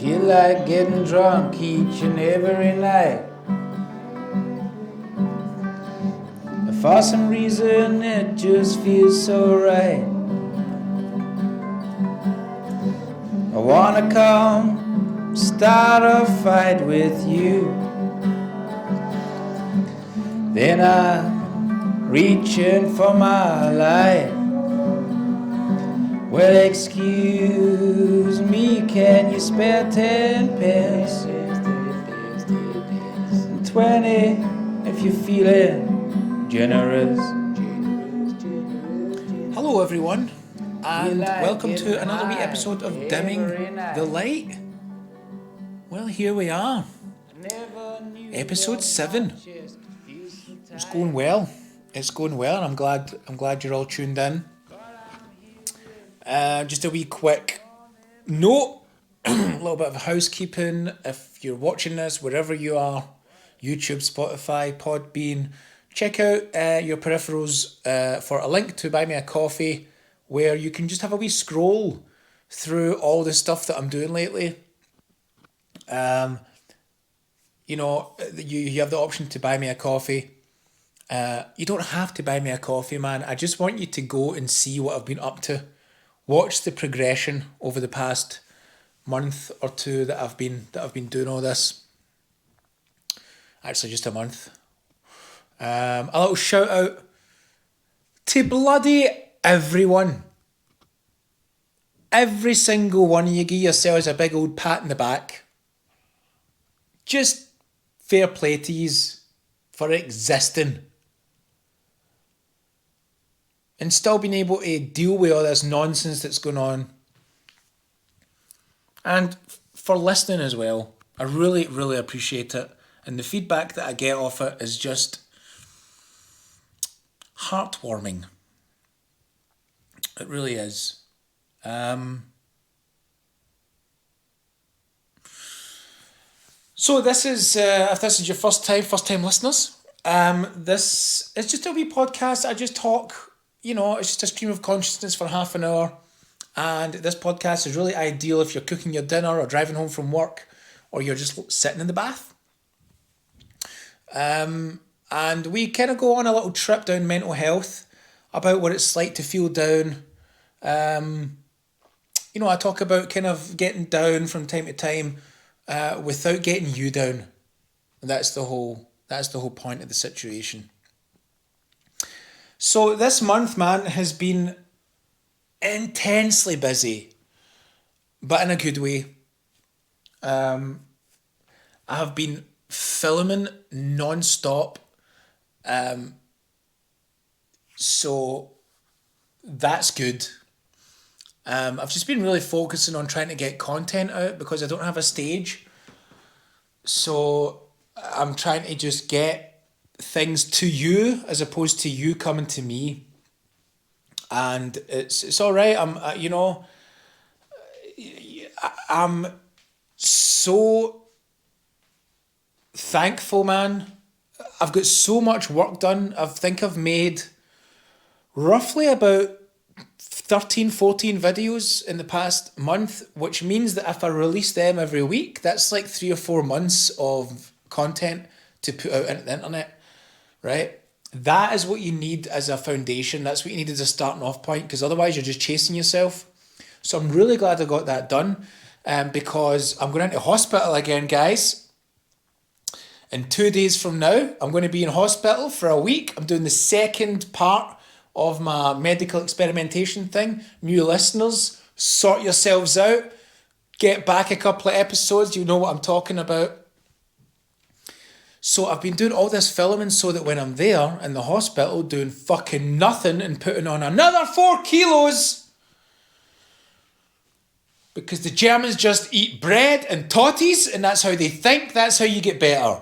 Feel like getting drunk each and every night. For some reason it just feels so right. I wanna come start a fight with you. Then I reach in for my light. Well, excuse me, can you spare 10 pence? 20 if you're feeling generous. Hello everyone, and welcome to another wee episode of Dimming the Light. Well, here we are, episode 7. It's going well. And I'm glad you're all tuned in. Just a wee quick note, a little bit of housekeeping. If you're watching this wherever you are, YouTube, Spotify, Podbean, check out your peripherals for a link to buy me a coffee, where you can just have a wee scroll through all the stuff that I'm doing lately. You have the option to buy me a coffee. You don't have to buy me a coffee, man. I just want you to go and see what I've been up to. Watch the progression over the past month or two that I've been doing all this. Actually, just a month. A little shout out to bloody everyone. Every single one of you, give yourselves a big old pat in the back. Just fair play to yous for existing. And still being able to deal with all this nonsense that's going on. And for listening as well. I really, really appreciate it. And the feedback that I get off it is just heartwarming. It really is. So this is, if this is your first time listeners, this is just a wee podcast. I just talk, it's just a stream of consciousness for half an hour. And this podcast is really ideal if you're cooking your dinner or driving home from work, or you're just sitting in the bath. And we kind of go on a little trip down mental health, about what it's like to feel down. I talk about kind of getting down from time to time, without getting you down. That's the whole point of the situation. So this month, man, has been intensely busy, but in a good way. I have been filming non-stop. So that's good. I've just been really focusing on trying to get content out because I don't have a stage. So I'm trying to just get things to you as opposed to you coming to me. And it's all right. I'm so thankful, man. I've got so much work done. I think I've made roughly about 13, 14 videos in the past month, which means that if I release them every week, that's like 3 or 4 months of content to put out into the internet, right? That is what you need as a foundation. That's what you need as a starting off point, because otherwise you're just chasing yourself. So I'm really glad I got that done, because I'm going into hospital again, guys. In 2 days from now, I'm going to be in hospital for a week. I'm doing the second part of my medical experimentation thing. New listeners, sort yourselves out. Get back a couple of episodes. You know what I'm talking about. So I've been doing all this filming so that when I'm there in the hospital doing fucking nothing and putting on another 4 kilos, because the Germans just eat bread and totties and that's how they think, that's how you get better.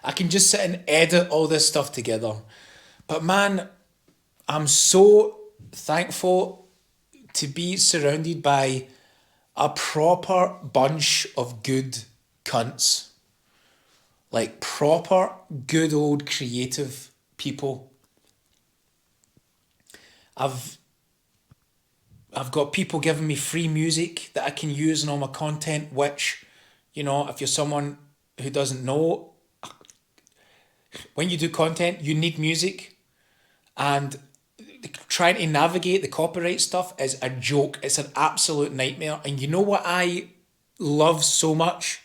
I can just sit and edit all this stuff together. But man, I'm so thankful to be surrounded by a proper bunch of good cunts. Like proper good old creative people. I've I've got people giving me free music that I can use in all my content, which, if you're someone who doesn't know, when you do content, you need music. And trying to navigate the copyright stuff is a joke. It's an absolute nightmare. And you know what I love so much?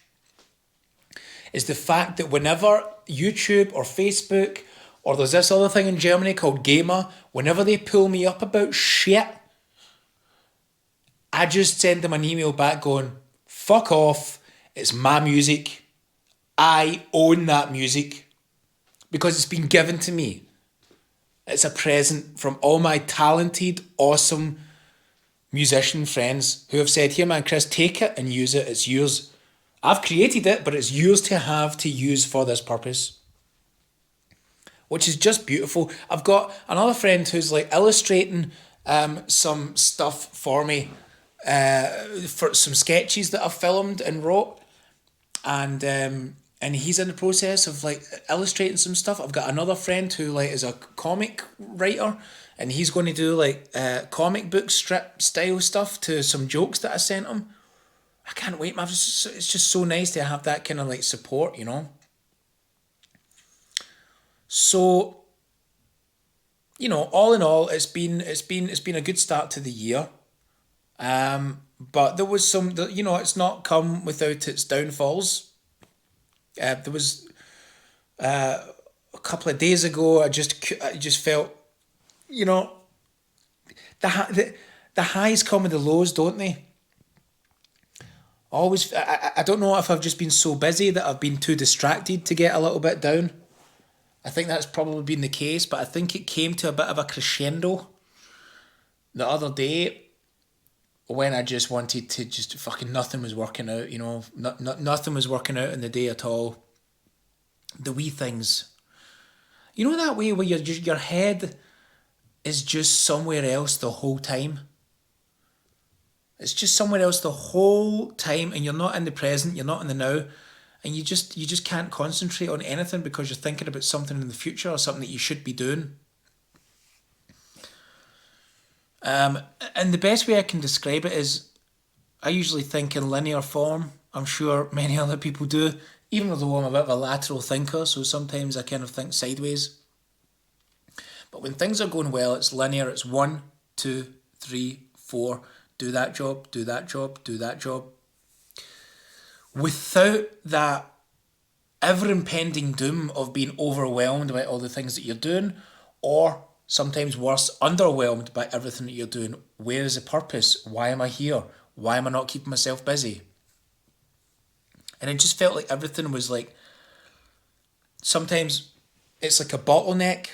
Is the fact that whenever YouTube or Facebook or there's this other thing in Germany called Gamer, whenever they pull me up about shit, I just send them an email back going, fuck off, it's my music. I own that music because it's been given to me. It's a present from all my talented, awesome musician friends who have said, here man, Chris, take it and use it, it's yours. I've created it, but it's yours to have to use for this purpose. Which is just beautiful. I've got another friend who's like illustrating some stuff for me for some sketches that I've filmed and wrote. And he's in the process of like illustrating some stuff. I've got another friend who like is a comic writer, and he's going to do like comic book strip style stuff to some jokes that I sent him. I can't wait, man. It's just so nice to have that kind of like support, So, all in all, it's been a good start to the year. But there was it's not come without its downfalls. There was a couple of days ago. I just felt, the highs come with the lows, don't they? Always, I don't know if I've just been so busy that I've been too distracted to get a little bit down. I think that's probably been the case, but I think it came to a bit of a crescendo the other day when I just wanted to fucking nothing was working out, nothing was working out in the day at all. The wee things. You know that way where your head is just somewhere else the whole time? It's just somewhere else the whole time, and you're not in the present, you're not in the now, and you just can't concentrate on anything because you're thinking about something in the future or something that you should be doing. And the best way I can describe it is I usually think in linear form. I'm sure many other people do, even though I'm a bit of a lateral thinker, so sometimes I kind of think sideways. But when things are going well, it's linear. It's 1, 2, 3, 4. Do that job, do that job, do that job. Without that ever-impending doom of being overwhelmed by all the things that you're doing, or sometimes worse, underwhelmed by everything that you're doing. Where is the purpose? Why am I here? Why am I not keeping myself busy? And it just felt like everything was like, sometimes it's like a bottleneck.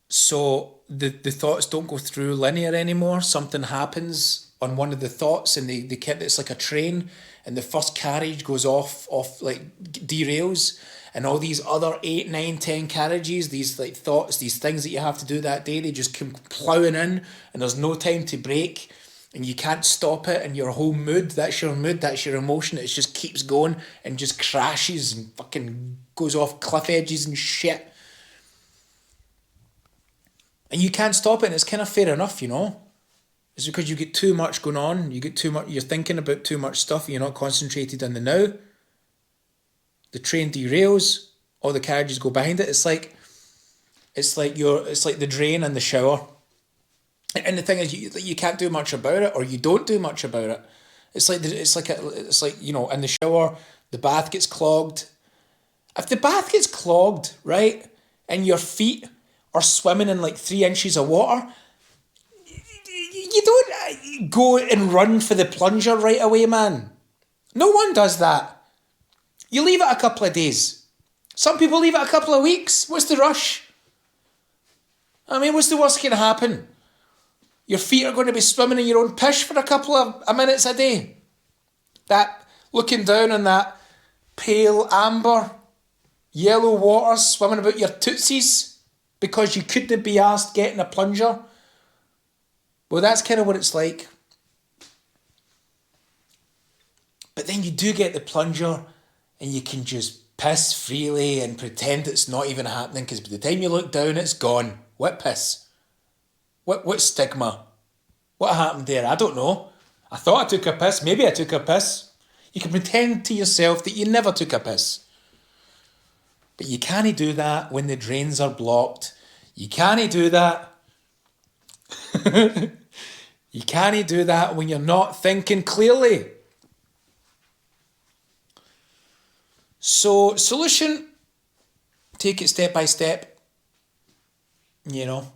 So the thoughts don't go through linear anymore. Something happens on one of the thoughts and they kept it's like a train, and the first carriage goes off like derails, and all these other 8, 9, 10 carriages, these like thoughts, these things that you have to do that day, they just come ploughing in, and there's no time to break, and you can't stop it, and your whole mood, that's your emotion, it just keeps going and just crashes and fucking goes off cliff edges and shit. And you can't stop it, and it's kind of fair enough, It's because you get too much going on, you're thinking about too much stuff, you're not concentrated on the now. The train derails, all the carriages go behind it. It's like the drain and the shower. And the thing is, you can't do much about it, or you don't do much about it. It's like in the shower, the bath gets clogged. If the bath gets clogged, right, and your feet are swimming in like 3 inches of water, you don't go and run for the plunger right away, man. No one does that. You leave it a couple of days. Some people leave it a couple of weeks. What's the rush? I mean, what's the worst can happen? Your feet are going to be swimming in your own piss for a couple of minutes a day. That looking down on that pale amber yellow water swimming about your tootsies because you couldn't be asked getting a plunger. Well, that's kind of what it's like. But then you do get the plunger and you can just piss freely and pretend it's not even happening, because by the time you look down, it's gone. What piss? What stigma? What happened there? I don't know. I thought I took a piss. Maybe I took a piss. You can pretend to yourself that you never took a piss. But you can't do that when the drains are blocked. You can't do that. You can't do that when you're not thinking clearly. So, solution, take it step by step. You know,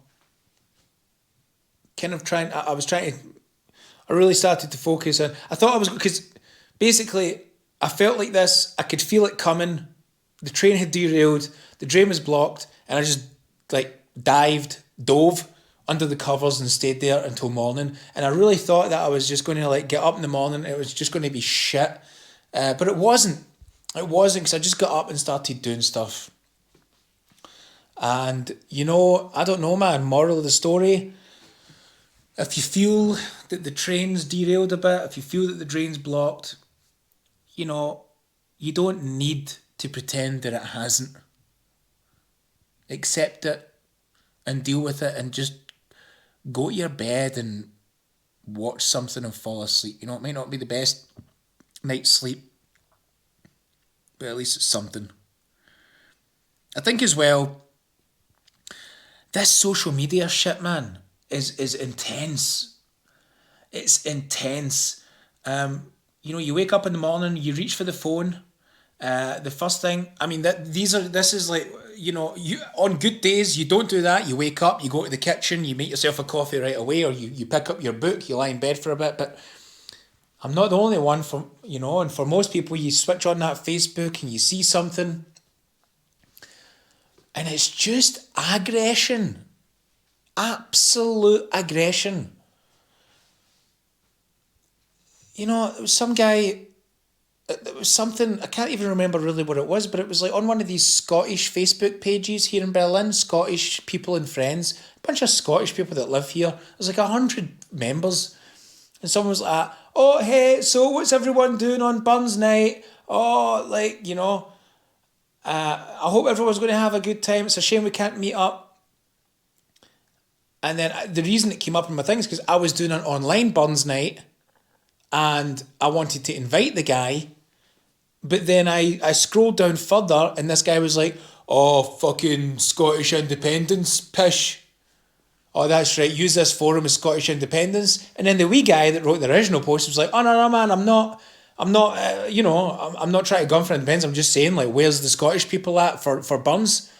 kind of trying, I was trying to, I really started to focus on, I thought I was, because basically I felt like this, I could feel it coming. The train had derailed, the drain was blocked, and I just like dove under the covers and stayed there until morning. And I really thought that I was just going to like get up in the morning, it was just going to be shit. But it wasn't. It wasn't, because I just got up and started doing stuff. And, you know, I don't know, man, moral of the story, if you feel that the train's derailed a bit, if you feel that the drain's blocked, you know, you don't need to pretend that it hasn't. Accept it and deal with it and just go to your bed and watch something and fall asleep. You know, it might not be the best night's sleep, but at least it's something. I think as well, this social media shit, man, is intense. It's intense. You know, you wake up in the morning, you reach for the phone. The first thing, I mean, this is like, you know, you on good days you don't do that. You wake up, you go to the kitchen, you make yourself a coffee right away, or you pick up your book, you lie in bed for a bit. But I'm not the only one, for you know, and for most people, you switch on that Facebook and you see something, and it's just aggression, absolute aggression. You know, there was some guy, it was something, I can't even remember really what it was, but it was like on one of these Scottish Facebook pages here in Berlin, Scottish people and friends, a bunch of Scottish people that live here. There's like 100 members. And someone was like, oh, hey, so what's everyone doing on Burns night? Oh, like, you know, I hope everyone's going to have a good time. It's a shame we can't meet up. And then the reason it came up in my thing is because I was doing an online Burns night and I wanted to invite the guy. But then I scrolled down further and this guy was like, oh, fucking Scottish independence, pish. Oh, that's right, use this forum as Scottish independence. And then the wee guy that wrote the original post was like, oh, no, man, I'm not, you know, I'm not trying to gun for independence. I'm just saying, like, where's the Scottish people at for Burns?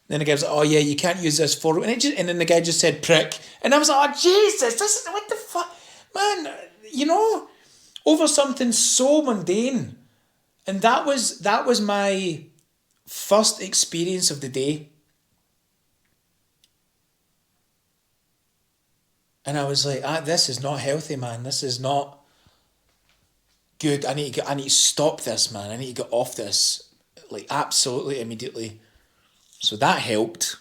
And then the guy was like, oh, yeah, you can't use this forum. And then the guy just said, prick. And I was like, oh, Jesus, this is, what the fuck? Man, you know, over something so mundane. And that was my first experience of the day. And I was like, this is not healthy, man. This is not good. I need to stop this, man. I need to get off this, like, absolutely immediately. So that helped.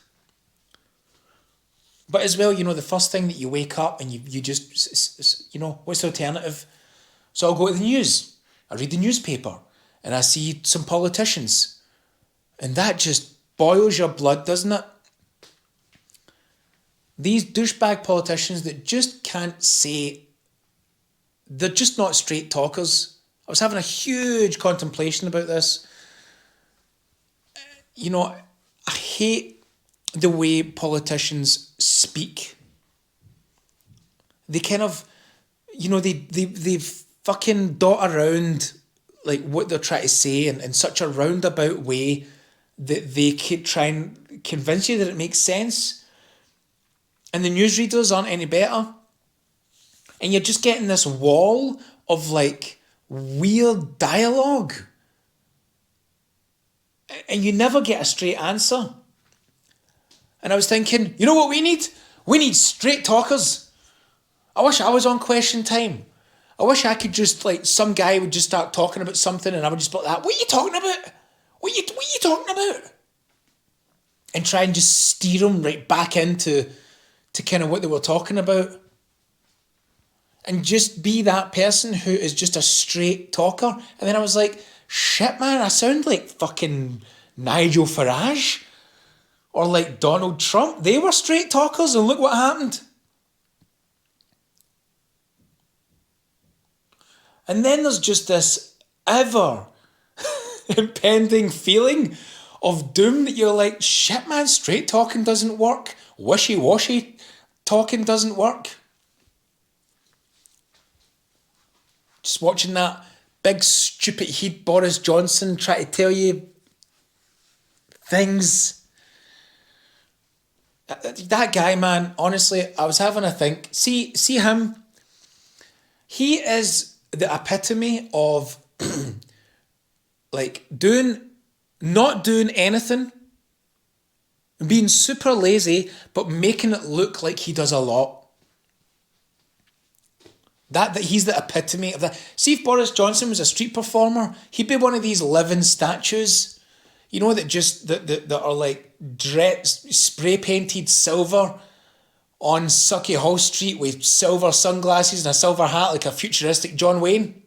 But as well, you know, the first thing that you wake up and you just, you know, what's the alternative? So I'll go to the news. I read the newspaper and I see some politicians. And that just boils your blood, doesn't it? These douchebag politicians that just can't say, they're just not straight talkers. I was having a huge contemplation about this. You know, I hate the way politicians speak. They kind of, you know, they fucking dot around like what they're trying to say in such a roundabout way that they could try and convince you that it makes sense. And the newsreaders aren't any better. And you're just getting this wall of like weird dialogue. And you never get a straight answer. And I was thinking, you know what we need? We need straight talkers. I wish I was on Question Time. I wish I could just, like, some guy would just start talking about something and I would just be like that. What are you talking about? What are you talking about? And try and just steer them right back into kind of what they were talking about. And just be that person who is just a straight talker. And then I was like, shit, man, I sound like fucking Nigel Farage. Or like Donald Trump. They were straight talkers and look what happened. And then there's just this ever impending feeling of doom that you're like, shit, man, straight talking doesn't work. Wishy-washy talking doesn't work. Just watching that big stupid head Boris Johnson try to tell you things. That guy, man, honestly, I was having a think. See him? He is the epitome of like not doing anything, being super lazy, but making it look like he does a lot. That he's the epitome of that. See, if Boris Johnson was a street performer, he'd be one of these living statues, you know, that are like spray painted silver on Sucky Hall Street with silver sunglasses and a silver hat, like a futuristic John Wayne.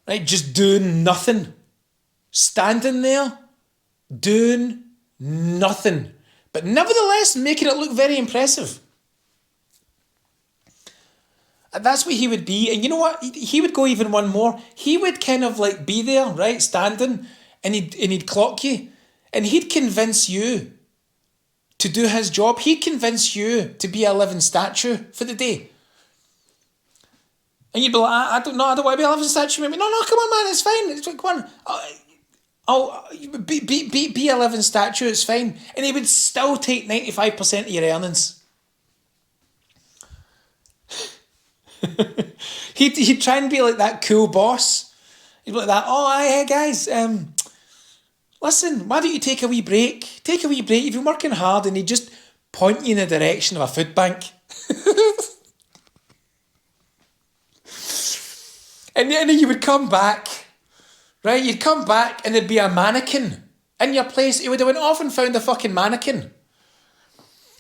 Right, just doing nothing. Standing there, doing nothing. But nevertheless, making it look very impressive. And that's what he would be. And you know what? He would go even one more. He would kind of like be there, right, standing, and he'd clock you. And he'd convince you to do his job. He'd convince you to be a living statue for the day. And you'd be like, I don't want to be a living statue. Maybe. No, come on, man, it's fine. It's like, come on. I'll be a living statue, it's fine. And he would still take 95% of your earnings. he'd try and be like that cool boss. He'd be like that, hey guys, listen, why don't you take a wee break? Take a wee break, you've been working hard. And he'd just point you in the direction of a food bank. And then you would come back, right? You'd come back and there'd be a mannequin in your place. He would have went off and found a fucking mannequin.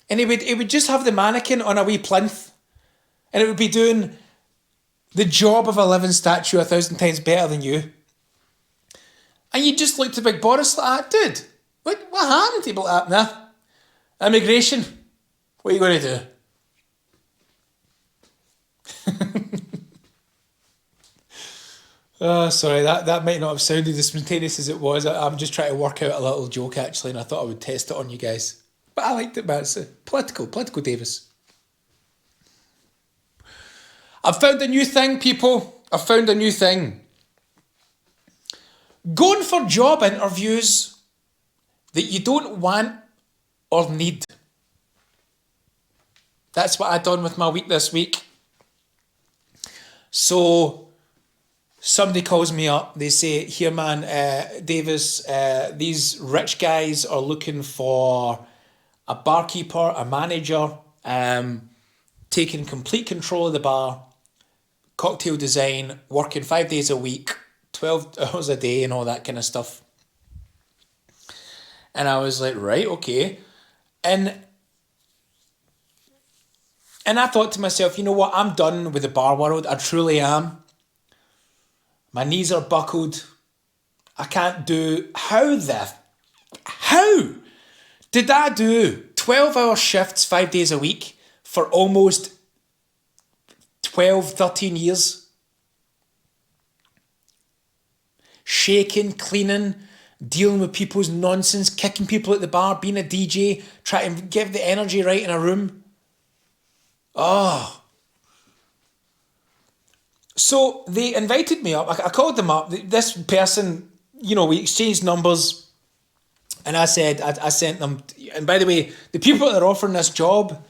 And he would just have the mannequin on a wee plinth. And it would be doing the job of a living statue 1,000 times better than you. And you just look to Big Boris like, dude, what happened to you? Nah, immigration. What are you going to do? Sorry, that might not have sounded as spontaneous as it was. I'm just trying to work out a little joke, actually, and I thought I would test it on you guys. But I liked it, man. It's political Davis. I've found a new thing, people. I've found a new thing. Going for job interviews that you don't want or need. That's what I've done with my week this week. So somebody calls me up. They say, here, man, Davis, these rich guys are looking for a barkeeper, a manager, taking complete control of the bar, cocktail design, working 5 days a week, 12 hours a day and all that kind of stuff. And I was like, right, okay. And I thought to myself, you know what? I'm done with the bar world. I truly am. My knees are buckled. I can't do... How did I do 12-hour shifts 5 days a week for almost 12, 13 years? Shaking, cleaning, dealing with people's nonsense, kicking people at the bar, being a DJ, trying to give the energy right in a room. So they invited me up. I called them up. This person, we exchanged numbers. And I said, I sent them. And by the way, the people that are offering this job,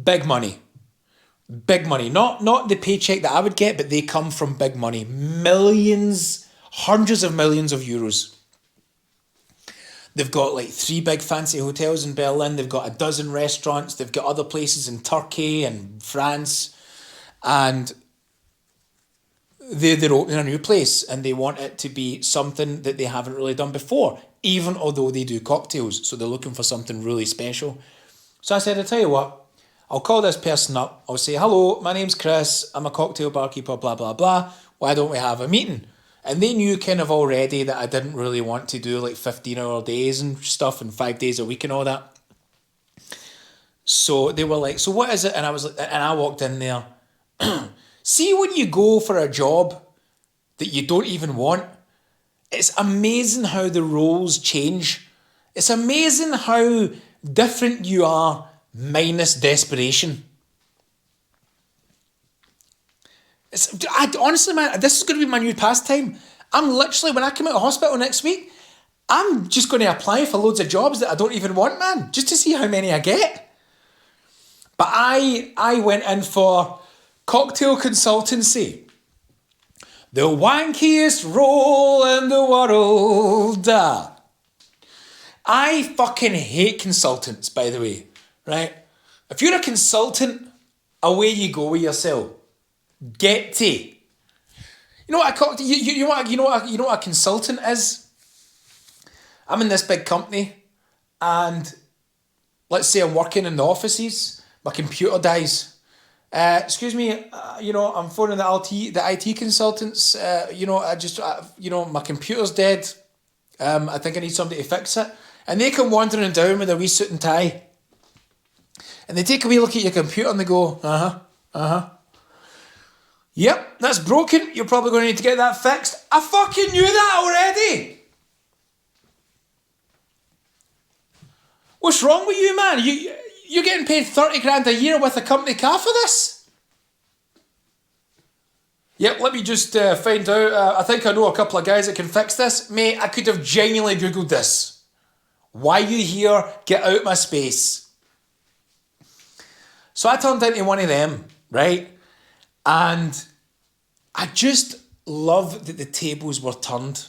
big money. Big money. Not the paycheck that I would get, but they come from big money. Millions, hundreds of millions of euros. They've got like 3 big fancy hotels in Berlin. They've got 12 restaurants. They've got other places in Turkey and France. And they're opening a new place and they want it to be something that they haven't really done before, even although they do cocktails. So they're looking for something really special. So I said, I'll tell you what, I'll call this person up. I'll say, hello, my name's Chris. I'm a cocktail barkeeper, blah, blah, blah. Why don't we have a meeting? And they knew kind of already that I didn't really want to do like 15-hour days and stuff and 5 days a week and all that. So they were like, so what is it? And I was like, and I walked in there. See when you go for a job that you don't even want, it's amazing how the roles change. It's amazing how different you are minus desperation. Honestly, man, this is going to be my new pastime. I'm literally, when I come out of hospital next week, I'm just going to apply for loads of jobs that I don't even want, man, just to see how many I get. But I went in for cocktail consultancy. The wankiest role in the world. I fucking hate consultants, by the way, right? If you're a consultant, away you go with yourself. Get to. You know what you know what a consultant is? I'm in this big company, and let's say I'm working in the offices, my computer dies. Excuse me, I'm phoning the IT consultants. My computer's dead. I think I need somebody to fix it. And they come wandering down with a wee suit and tie. And they take a wee look at your computer and they go, yep, that's broken. You're probably going to need to get that fixed. I fucking knew that already. What's wrong with you, man? You're getting paid 30 grand a year with a company car for this? Yep, let me just find out. I think I know a couple of guys that can fix this. Mate, I could have genuinely Googled this. Why you here? Get out my space. So I turned into one of them, right? And I just love that the tables were turned.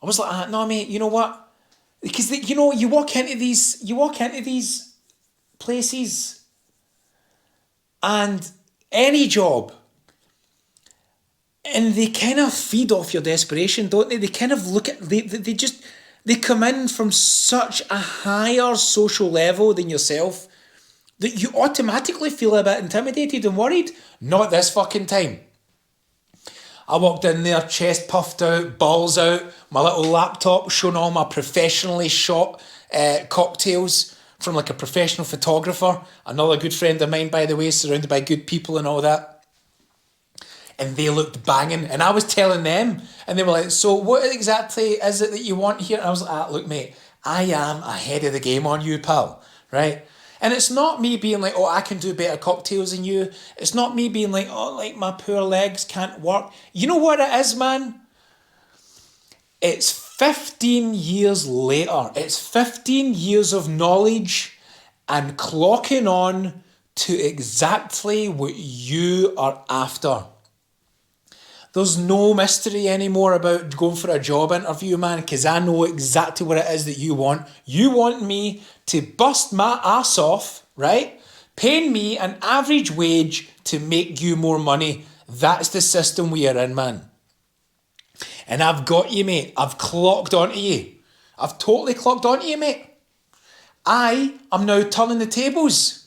I was like, no, mate, you know what? Because you walk into these places, and any job, and they kind of feed off your desperation, don't they? They kind of look at they come in from such a higher social level than yourself that you automatically feel a bit intimidated and worried. Not this fucking time. I walked in there, chest puffed out, balls out, my little laptop showing all my professionally shot cocktails from like a professional photographer. Another good friend of mine, by the way, surrounded by good people and all that. And they looked banging. And I was telling them, and they were like, so what exactly is it that you want here? And I was like, look, mate, I am ahead of the game on you, pal, right? And it's not me being like, I can do better cocktails than you. It's not me being like, like my poor legs can't work. You know what it is, man? It's 15 years later. It's 15 years of knowledge and clocking on to exactly what you are after. There's no mystery anymore about going for a job interview, man, because I know exactly what it is that you want. You want me to bust my ass off, right? Paying me an average wage to make you more money. That's the system we are in, man. And I've got you, mate. I've clocked onto you. I've totally clocked onto you, mate. I am now turning the tables.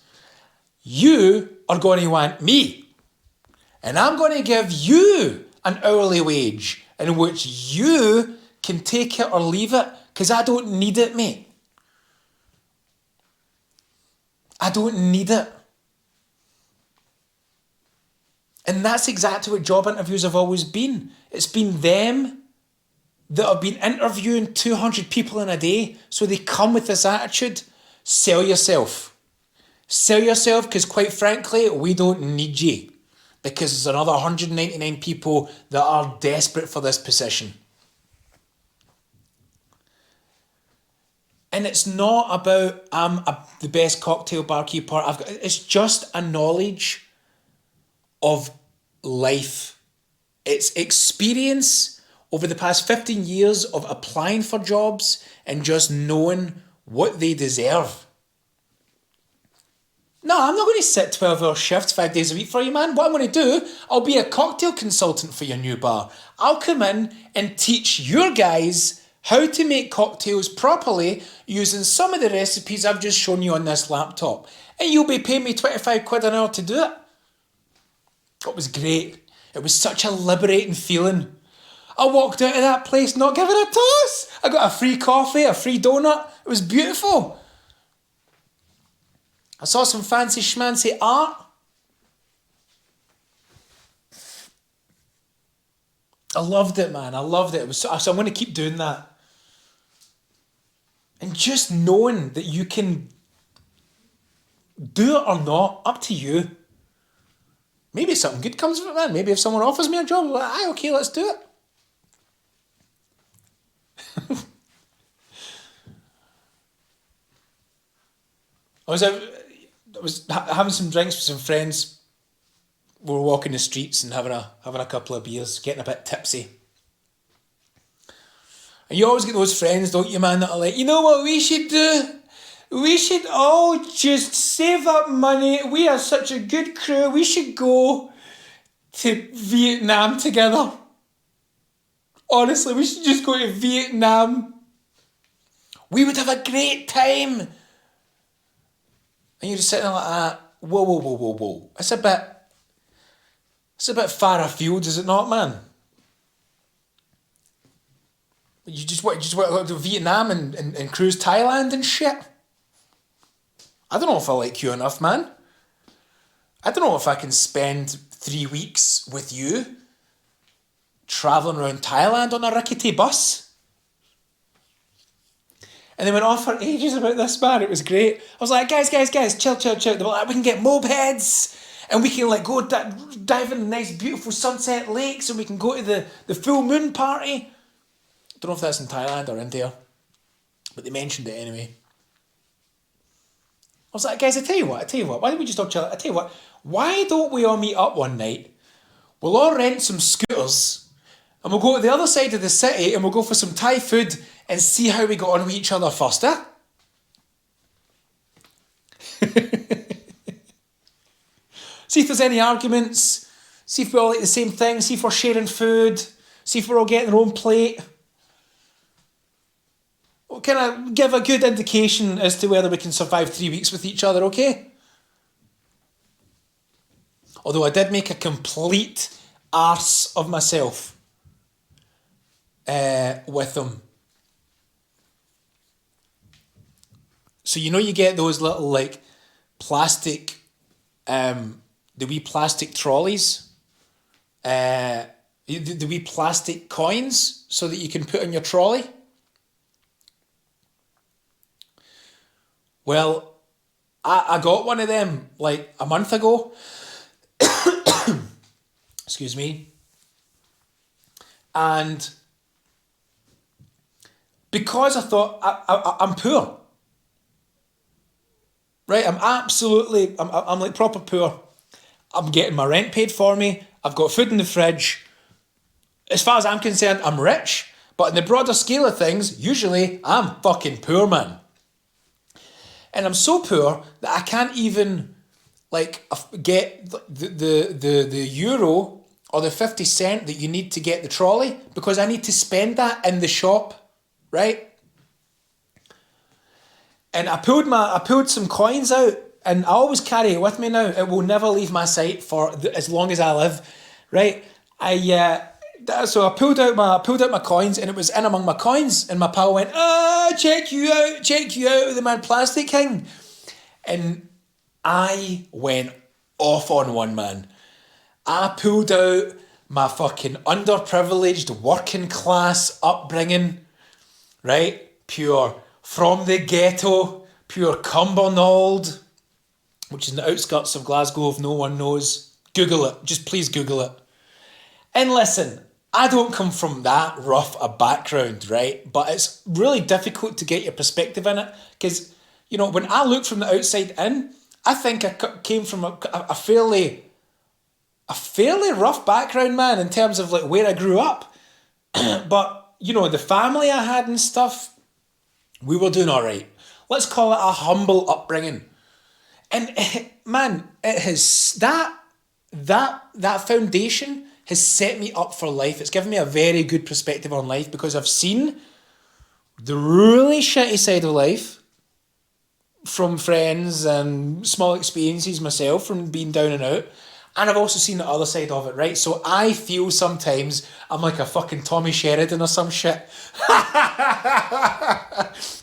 You are going to want me. And I'm going to give you an hourly wage in which you can take it or leave it, because I don't need it, mate. I don't need it. And that's exactly what job interviews have always been. It's been them that have been interviewing 200 people in a day, so they come with this attitude. Sell yourself. Sell yourself, because quite frankly, we don't need you. Because there's another 199 people that are desperate for this position. And it's not about the best cocktail barkeeper. It's just a knowledge of life. It's experience over the past 15 years of applying for jobs and just knowing what they deserve. No, I'm not going to sit 12-hour shifts 5 days a week for you, man. What I'm going to do, I'll be a cocktail consultant for your new bar. I'll come in and teach your guys how to make cocktails properly using some of the recipes I've just shown you on this laptop. And you'll be paying me 25 quid an hour to do it. It was great. It was such a liberating feeling. I walked out of that place not giving a toss. I got a free coffee, a free donut. It was beautiful. I saw some fancy schmancy art. I loved it, man. I loved it. It was so I'm going to keep doing that. And just knowing that you can do it or not, up to you. Maybe something good comes of it, man. Maybe if someone offers me a job, I'm like, aye, okay, let's do it. I was having some drinks with some friends. We were walking the streets and having a couple of beers, getting a bit tipsy. And you always get those friends, don't you, man, that are like, you know what we should do? We should all just save up money. We are such a good crew. We should go to Vietnam together. Honestly, we should just go to Vietnam. We would have a great time. And you're just sitting there like that. Whoa. It's a bit far afield, is it not, man? You just want to go to Vietnam and cruise Thailand and shit? I don't know if I like you enough, man. I don't know if I can spend 3 weeks with you travelling around Thailand on a rickety bus. And they went off for ages about this, man. It was great. I was like, guys, chill. They were like, we can get mopeds and we can like go dive in nice, beautiful sunset lakes and we can go to the full moon party. Don't know if that's in Thailand or India, but they mentioned it anyway. I was like, guys, I tell you what, why don't we just all chill? I tell you what, why don't we all meet up one night? We'll all rent some scooters and we'll go to the other side of the city and we'll go for some Thai food and see how we got on with each other first, eh? See if there's any arguments, see if we all like the same thing, see if we're sharing food, see if we're all getting our own plate. We'll kind of give a good indication as to whether we can survive 3 weeks with each other, okay? Although I did make a complete arse of myself with them. So you know you get those little like plastic, the wee plastic trolleys, the wee plastic coins so that you can put on your trolley. Well, I got one of them like a month ago. Excuse me. And because I thought I'm poor. Right, I'm like proper poor. I'm getting my rent paid for me. I've got food in the fridge. As far as I'm concerned, I'm rich. But in the broader scale of things, usually I'm fucking poor, man. And I'm so poor that I can't even like get the euro or the 50 cent that you need to get the trolley because I need to spend that in the shop, right? And I pulled some coins out and I always carry it with me now. It will never leave my sight for as long as I live, right? So I pulled out my coins and it was in among my coins and my pal went, check you out, the mad plastic king. And I went off on one, man. I pulled out my fucking underprivileged working class upbringing, right? Pure from the ghetto, pure Cumbernauld, which is in the outskirts of Glasgow if no one knows. Google it, just please Google it. And listen, I don't come from that rough a background, right? But it's really difficult to get your perspective in it because, you know, when I look from the outside in, I think I came from a fairly rough background, man, in terms of like where I grew up. But, you know, the family I had and stuff, we were doing all right. Let's call it a humble upbringing. And man, it has that foundation has set me up for life. It's given me a very good perspective on life because I've seen the really shitty side of life from friends and small experiences myself from being down and out. And I've also seen the other side of it, right? So I feel sometimes I'm like a fucking Tommy Sheridan or some shit.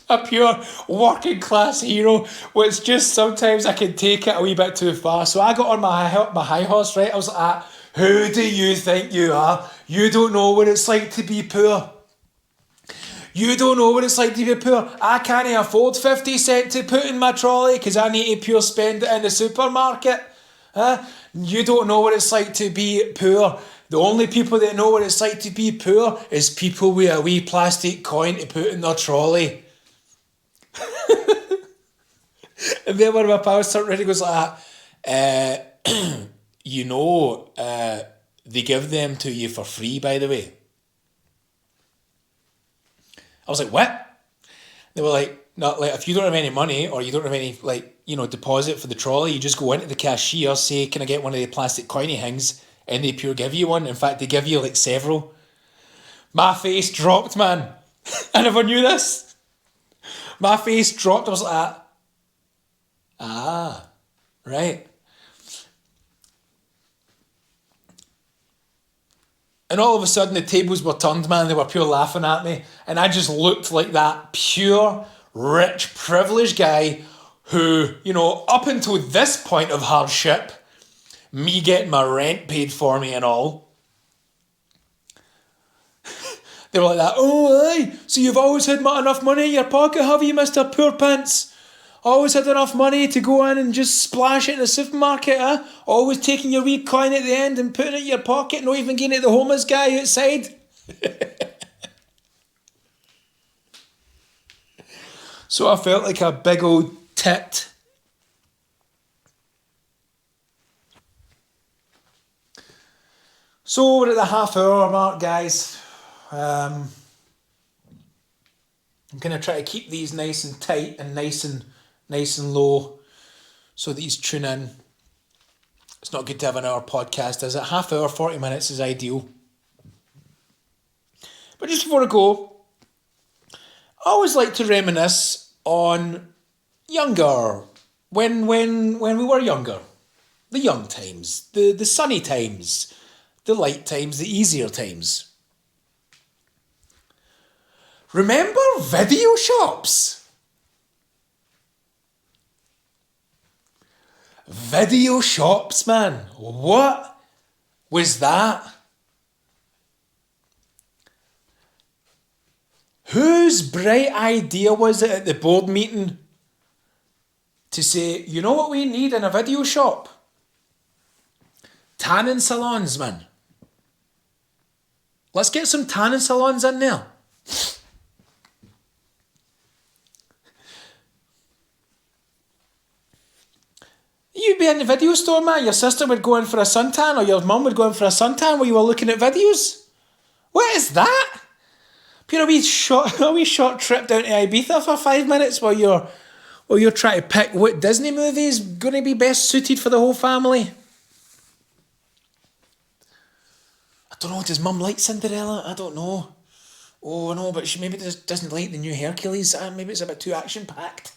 A pure working class hero, which just sometimes I can take it a wee bit too far. So I got on my high horse, right? I was like, who do you think you are? You don't know what it's like to be poor. You don't know what it's like to be poor. I can't afford 50 cent to put in my trolley because I need to pure spend it in the supermarket. Huh? You don't know what it's like to be poor. The only people that know what it's like to be poor is people with a wee plastic coin to put in their trolley. And then one of my pals turned around and goes like that, they give them to you for free, by the way. I was like, what? They were like, no, like if you don't have any money or you don't have any deposit for the trolley, you just go into the cashier, say, can I get one of the plastic coiny things? And they pure give you one. In fact, they give you like several. My face dropped, man. I never knew this. My face dropped. I was like, right. And all of a sudden the tables were turned, man. They were pure laughing at me. And I just looked like that pure, rich, privileged guy who, up until this point of hardship, me getting my rent paid for me and all, they were like that, oh, aye, so you've always had enough money in your pocket, have you, Mr. Poor Pants? Always had enough money to go in and just splash it in the supermarket, huh? Always taking your wee coin at the end and putting it in your pocket, not even getting it the homeless guy outside. So I felt like a big old tit. So we're at the half-hour mark, guys. I'm going to try to keep these nice and tight and nice and low so that you tune in. It's not good to have an hour podcast, is it? Half hour, 40 minutes is ideal. But just before I go, I always like to reminisce on younger, when we were younger. The young times, the sunny times, the light times, the easier times. Remember video shops? Video shops, man. What was that? Whose bright idea was it at the board meeting to say, you know what we need in a video shop? Tanning salons, man. Let's get some tanning salons in there. You'd be in the video store, man. Your sister would go in for a suntan, or your mum would go in for a suntan while you were looking at videos. What is that? Pure a wee short trip down to Ibiza for 5 minutes while you're trying to pick what Disney movie is going to be best suited for the whole family. I don't know. Does Mum like Cinderella? I don't know. Oh no, but she maybe just doesn't like the new Hercules. Maybe it's a bit too action packed.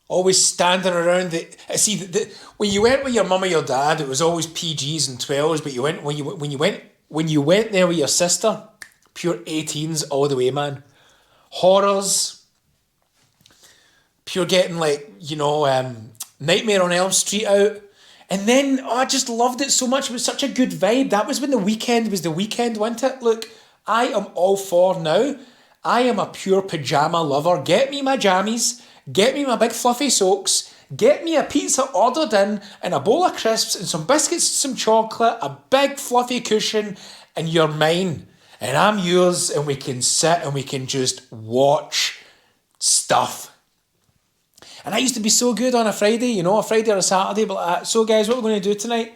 Always standing around when you went with your mum or your dad, it was always PGs and 12s. But when you went there with your sister, pure 18s all the way, man. Horrors, pure getting Nightmare on Elm Street out. And then I just loved it so much. It was such a good vibe. That was when The Weekend was The Weekend, wasn't it? Look, I am all for now. I am a pure pyjama lover. Get me my jammies. Get me my big fluffy socks. Get me a pizza ordered in and a bowl of crisps and some biscuits and some chocolate, a big fluffy cushion, and you're mine. And I'm yours, and we can sit and we can just watch stuff. And I used to be so good on a Friday, a Friday or a Saturday, but so guys, what we're going to do tonight?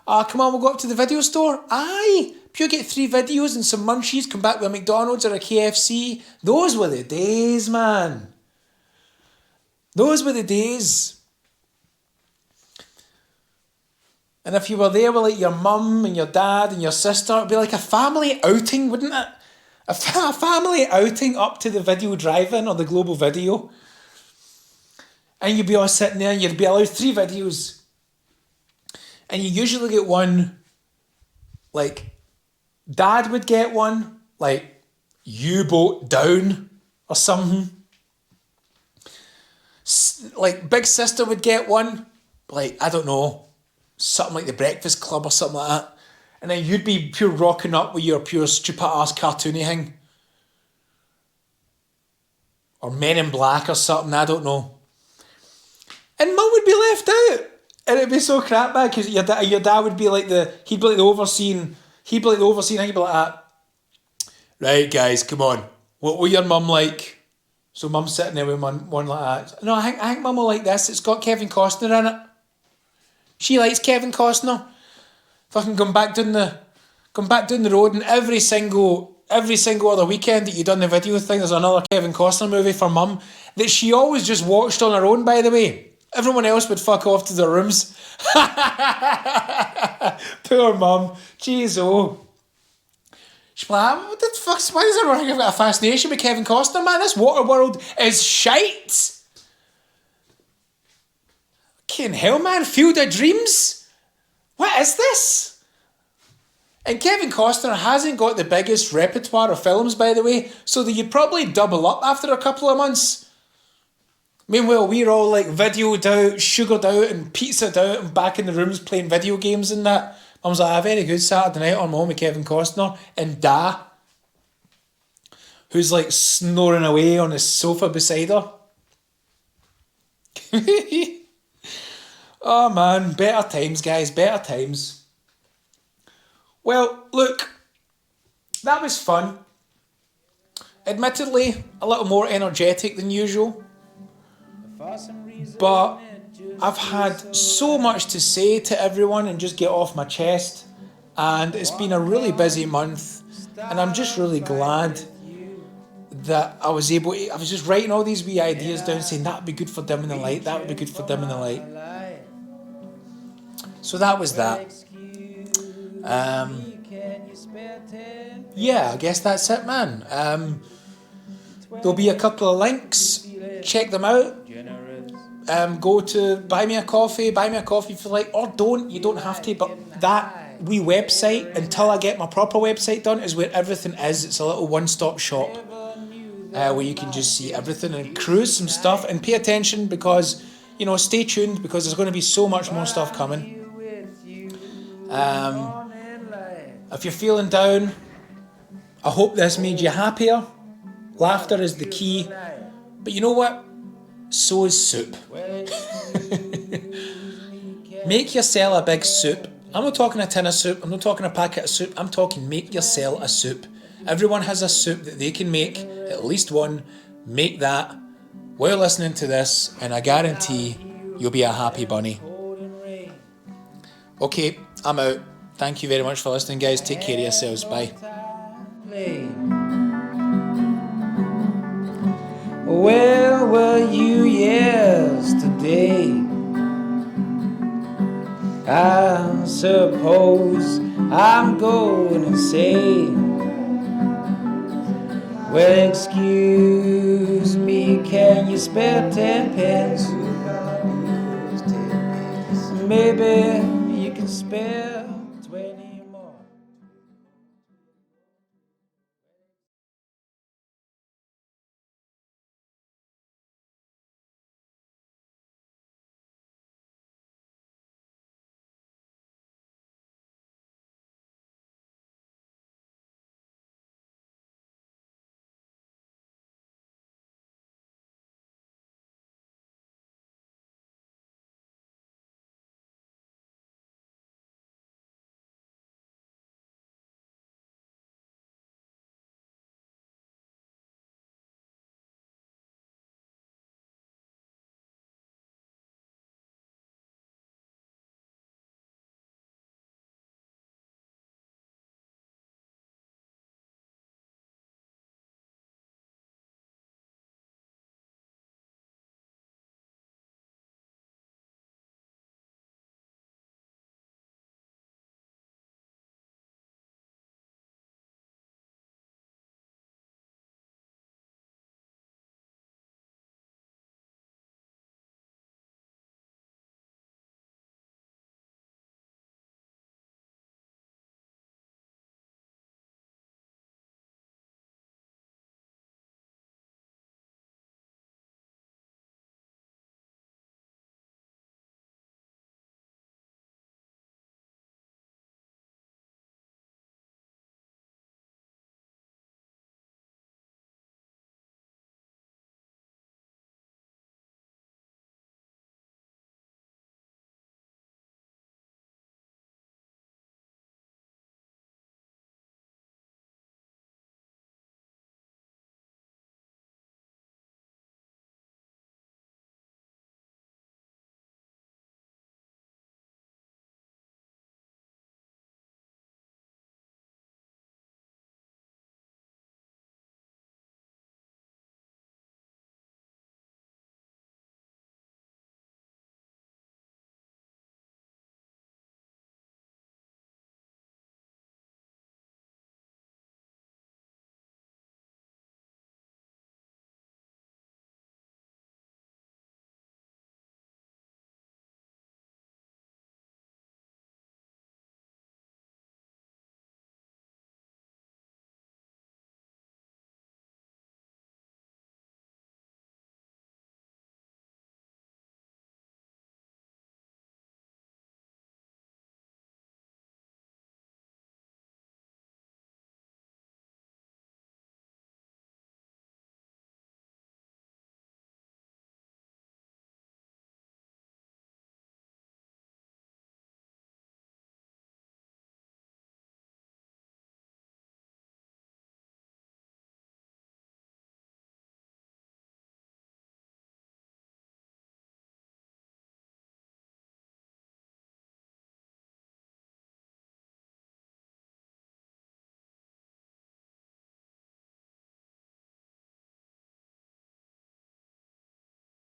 Come on, we'll go up to the video store. Aye, pure get 3 videos and some munchies, come back with a McDonald's or a KFC. Those were the days, man. Those were the days. And if you were there with your mum and your dad and your sister, it'd be like a family outing, wouldn't it? A family outing up to the video drive-in or the Global Video. And you'd be all sitting there and you'd be allowed 3 videos. And you usually get one, Dad would get one, U-boat down or something. Big sister would get one, I don't know, something like The Breakfast Club or something like that. And then you'd be pure rocking up with your pure stupid ass cartoony thing. Or Men in Black or something, I don't know. And Mum would be left out. And it'd be so crap, man, because your dad would be like he'd be like the overseeing, and he'd be like that. Right, guys, come on. What will your mum like? So Mum's sitting there with one like that. No, I think Mum will like this. It's got Kevin Costner in it. She likes Kevin Costner. Fucking come back down the road, and every single other weekend that you done the video thing, there's another Kevin Costner movie for Mum that she always just watched on her own, by the way. Everyone else would fuck off to their rooms. Poor Mum. Jeez, oh. She'd be like, what the fuck? Why does everyone have got a fascination with Kevin Costner, man? This Waterworld is shite. Fucking hell, man. Field of Dreams? What is this? And Kevin Costner hasn't got the biggest repertoire of films, by the way, so that you'd probably double up after a couple of months. Meanwhile, we're all like videoed out, sugared out, and pizzaed out, and back in the rooms playing video games and that. Mum's like, a very good Saturday night on my own with Kevin Costner and Da, who's like snoring away on his sofa beside her. Oh man, better times, guys, better times. Well, look, that was fun. Admittedly, a little more energetic than usual. But I've had so much to say to everyone and just get off my chest. And it's been a really busy month. And I'm just really glad that I was just writing all these wee ideas down, saying that would be good for dimming the light, that would be good for dimming the light. So that was that. Yeah, I guess that's it, man. There'll be a couple of links. Check them out. Go to buy me a coffee if you like, or don't. You don't have to, but that wee website, until I get my proper website done, is where everything is. It's a little one-stop shop where you can just see everything and cruise some stuff and pay attention, because, you know, stay tuned, because there's going to be so much more stuff coming. If you're feeling down, I hope this made you happier. Laughter is the key. But you know what? So is soup. Make yourself a big soup. I'm not talking a tin of soup. I'm not talking a packet of soup. I'm talking make yourself a soup. Everyone has a soup that they can make, at least one. Make that while listening to this, and I guarantee you'll be a happy bunny. Okay, I'm out. Thank you very much for listening, guys. Take care of yourselves. Bye. Where were you yesterday? I suppose I'm going to say, well, excuse me, can you spare 10 pence? Maybe you can spare